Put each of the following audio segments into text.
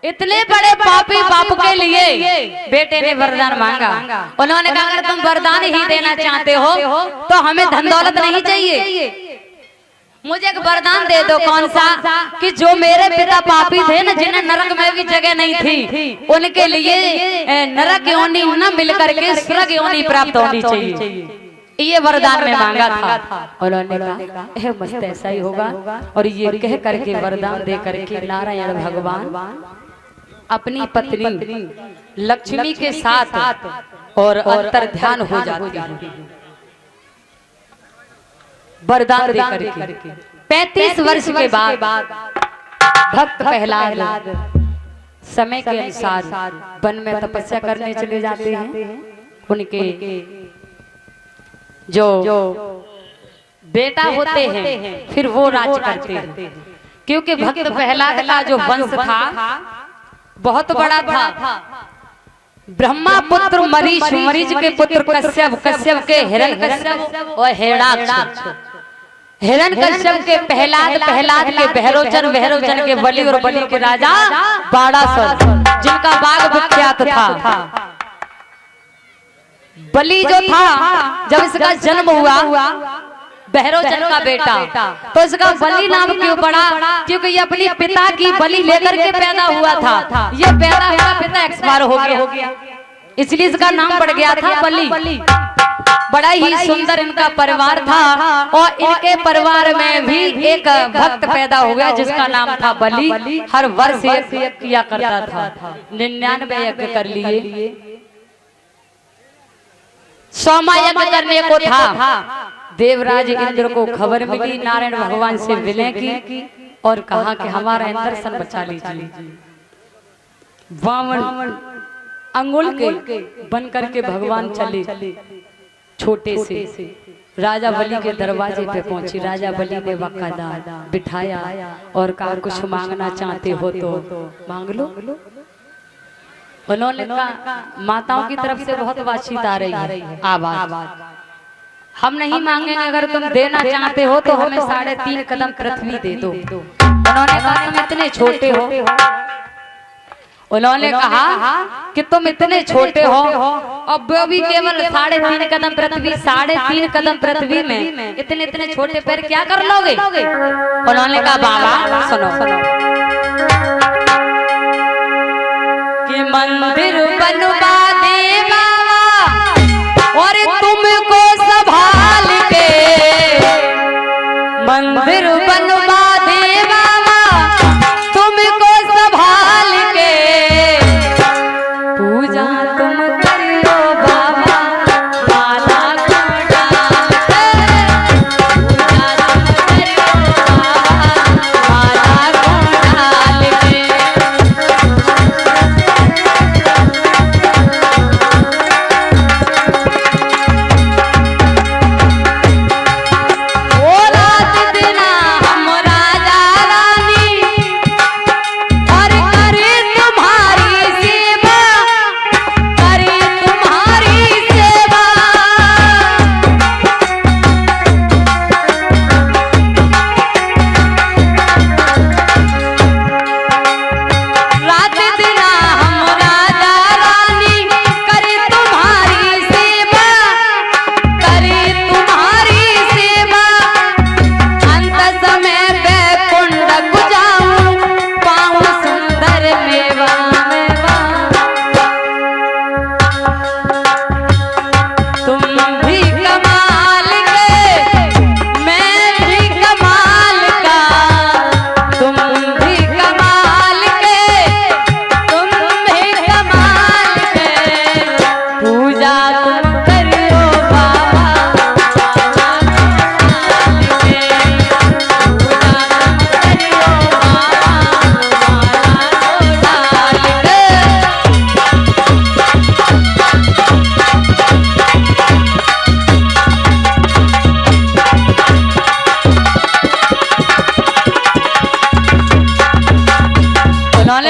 इतने बड़े पापी बाप के लिए बेटे ने वरदान मांगा। उन्होंने कहा अगर तुम वरदान ही देना चाहते हो तो हमें धन दौलत नहीं चाहिए, मुझे एक वरदान दे दो। कौन सा? कि जो मेरे पिता पापी थे ना, जिन्हें नरक में भी जगह नहीं थी, उनके लिए नरक योनि न मिलकर के स्वर्ग योनि प्राप्त होनी चाहिए। ये वरदान में मांगा था। उन्होंने कहा मस्त ऐसा ही होगा। और ये कह करके वरदान दे करके नारायण भगवान अपनी पत्नी लक्ष्मी के साथ और अंतर ध्यान हो जाती है। वरदान दे करके 35 वर्ष के बाद भक्त प्रहलाद समय के अनुसार वन में तपस्या करने चले जाते हैं। उनके जो बेटा होते हैं फिर वो राज करते हैं, क्योंकि भक्त प्रहलाद का जो वंश था बहुत बड़ा था। ब्रह्मा पुत्र मरीच, मरीच के पुत्र कश्यप, कश्यप के हिरण्यकश्यप और हिरण्याक्ष, हिरण्यकश्यप के प्रहलाद, प्रहलाद के बहरोचन, बहरोचन के बलि और बलि के राजा बाड़ासुर, जिनका बाग विख्यात था। बलि जो था जब इसका जन्म हुआ, बहरोचन का बेटा, तो इसका बलि नाम क्यों पड़ा? क्योंकि ये अपनी पिता की बलि लेकर के पैदा हुआ था। ये पैदा हुआ, पिता एक्सपायर हो गया, इसलिए इसका नाम पड़ गया था बलि। बड़ा ही सुंदर इनका परिवार था और इनके परिवार में भी एक भक्त पैदा हो गया जिसका नाम था बलि। हर वर्ष यज्ञ किया करता था, 99 यज्ञ कर लिए। 100वां यज्ञ करने को था। देवराज इंद्र को खबर मिली नारायण भगवान से विनय की और कहा कि हमारा इंद्रसन बचा लीजिए। वामन अंगुल के बन करके भगवान चले, छोटे से राजा बलि के दरवाजे पे पहुंची। राजा बलि ने वकादार बिठाया और कहा कुछ मांगना चाहते हो तो मांग लो। उन्होंने कहा माताओं की तरफ से बहुत बातचीत आ रही है, आवाज हम नहीं मांगेंगे, अगर तुम देना चाहते हो तो हमें 3.5 कदम पृथ्वी दे दो। उन्होंने कहा तुम इतने छोटे हो, उन्होंने कहा कि तुम इतने छोटे हो अब भी केवल 3.5 कदम पृथ्वी, 3.5 कदम पृथ्वी में इतने छोटे पैर क्या कर लोगे? उन्होंने कहा बाबा सुनो कि मंदिर बनवा दे बाबा और तुमको संभाल के, मंदिर बनवा दे बाबा तुमको संभाल के, पूजा तुम करो बाबा माला को डाल के, पूजा तुम करो बाबा माला को डाल के।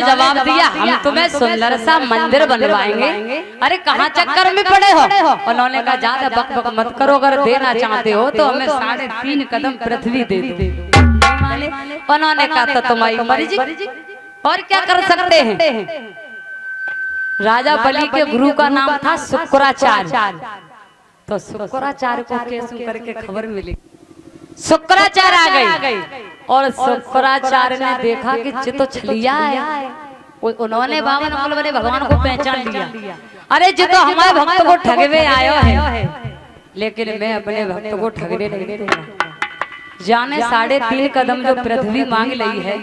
जवाब दिया हम तुम्हें सुंदर सा मंदिर बनवाएंगे। अरे कहाँ चक्कर में पड़े हो? उन्होंने कहा ज्यादा बक बक मत करो, अगर देना चाहते हो तो हमें 3.5 कदम पृथ्वी दे दो। उन्होंने कहा तो तुम्हारी मर्जी, और क्या कर सकते हैं। राजा बलि के गुरु का नाम था शुक्राचार्य। तो शुक्राचार्य को केस करके खबर मिली, शुक्राचार्य आ गई और शुक्राचार्य ने देखा कि ये तो छलिया है। उन्होंने बावन कुल वाले भगवान को पहचान लिया। अरे ये तो हमारे भक्त को ठगवे आयो है, लेकिन मैं अपने भक्त को ठगने नहीं दूंगा। जाने 3.5 कदम जो पृथ्वी मांग ली है,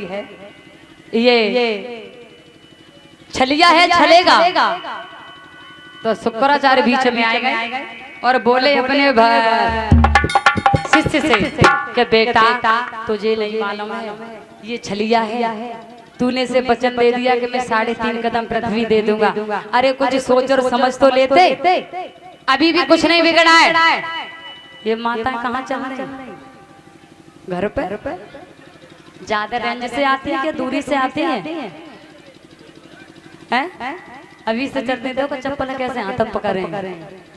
ये छलिया है, छलेगा। तो शुक्राचार्य बीच में आए गए और बोले अपने शिष्य से कि बेटा तुझे नहीं मालूम है ये छलिया है, तूने से वचन दे दिया कि मैं 3.5 कदम पृथ्वी दे दूंगा। अरे कुछ सोच और समझ तो लेते, अभी भी कुछ नहीं बिगड़ा है। ये माता कहाँ चल रही, घर पे ज्यादा रेंज से आती है कि दूरी से आती है? अभी से चलते देखो चप्पल कैसे हाथ पकड़े,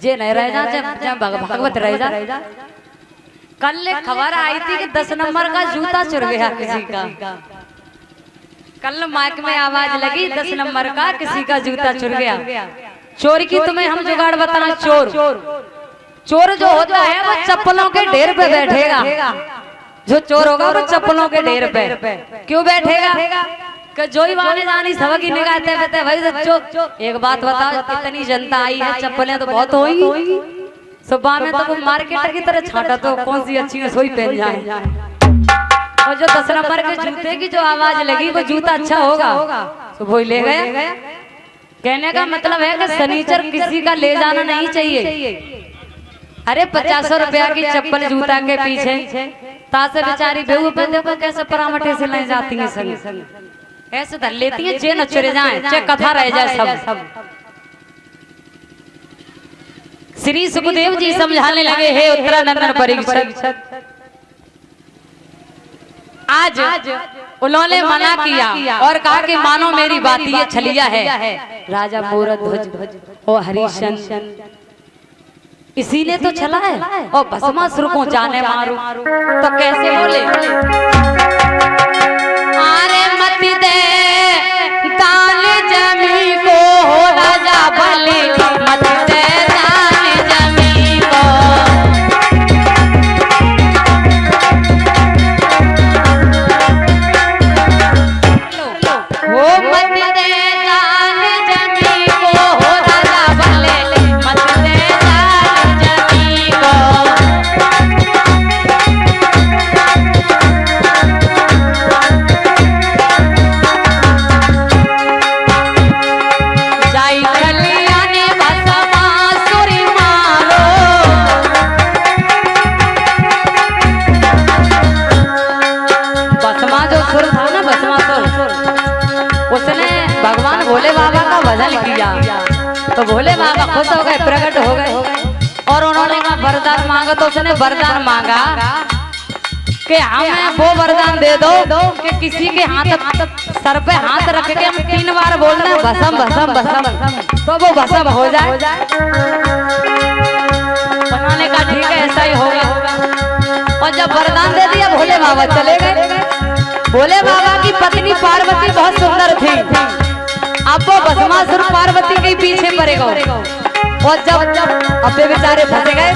जे नहीं रह जा जब भगवत रह जा। कल खबर आई थी कि 10 नंबर का जूता चुर गया किसी का। कल माइक में आवाज लगी 10 नंबर का किसी का जूता चुर गया। चोर की तुम्हें हम जुगाड़ बताना। चोर जो होता है वो चप्पलों के ढेर पे बैठेगा। जो चोर होगा वो चप्पलों के ढेर पे क्यों बैठेगा? कि जो ही वाले जानी सबकी निगाहते रहते भाई सच्चो। एक बात बताओ, कितनी जनता आई है, चप्पलें तो बहुत होगी। सुबह में तो वो मार्केटर की तरह छाटा, तो कौन सी अच्छी है सोई पहन जाए। और जो 10 नंबर के जूते की जो आवाज लगी वो जूता अच्छा होगा, तो वो ले गए। कहने का मतलब है कि शनिचर किसी का ले जाना नहीं चाहिए। अरे 500 रुपया की चप्पल जूता के पीछे तासे बेचारी बेहू पे देखो कैसे परामठे से ले जाती है संग ऐसे धर लेती है, जे न चुरे जाए, चे कथा रह जाए सब। श्री सुखदेव जी समझाने लगे, हे उत्तरानंदन परीक्षित, आज उन्होंने मना किया और कहा कि मानो मेरी बात ये छलिया है। राजा मूरध्वज और हरिश्चंद्र इसीलिए तो छला है और भस्मासुर को जाने मारू। तो कैसे बोले, अरे मत दे दान जमी को हो राजा बलि, मत दे दान जमी को। वो मत दे दान जमी को हो राजा बलि, मत दे दान जमी को। भोले बाबा का भजन किया तो भोले बाबा खुश हो गए, प्रकट हो गए और उन्होंने कहा वरदान मांगा। तो उसने वरदान मांगा कि हमें वो वरदान दे दो कि किसी के हाथ सर पे हाथ रख के हम 3 बार बोलना है भस्म भस्म भस्म, तो वो भस्म हो जाए। उन्होंने कहा ठीक है ऐसा ही होगा। और जब वरदान दे दिया भोले बाबा चले गए। भोले बाबा की पत्नी पार्वती बहुत सुंदर थी। अब वो भस्मासुर पार्वती के पीछे पड़ेगा और जब अबे बेचारे फंस गए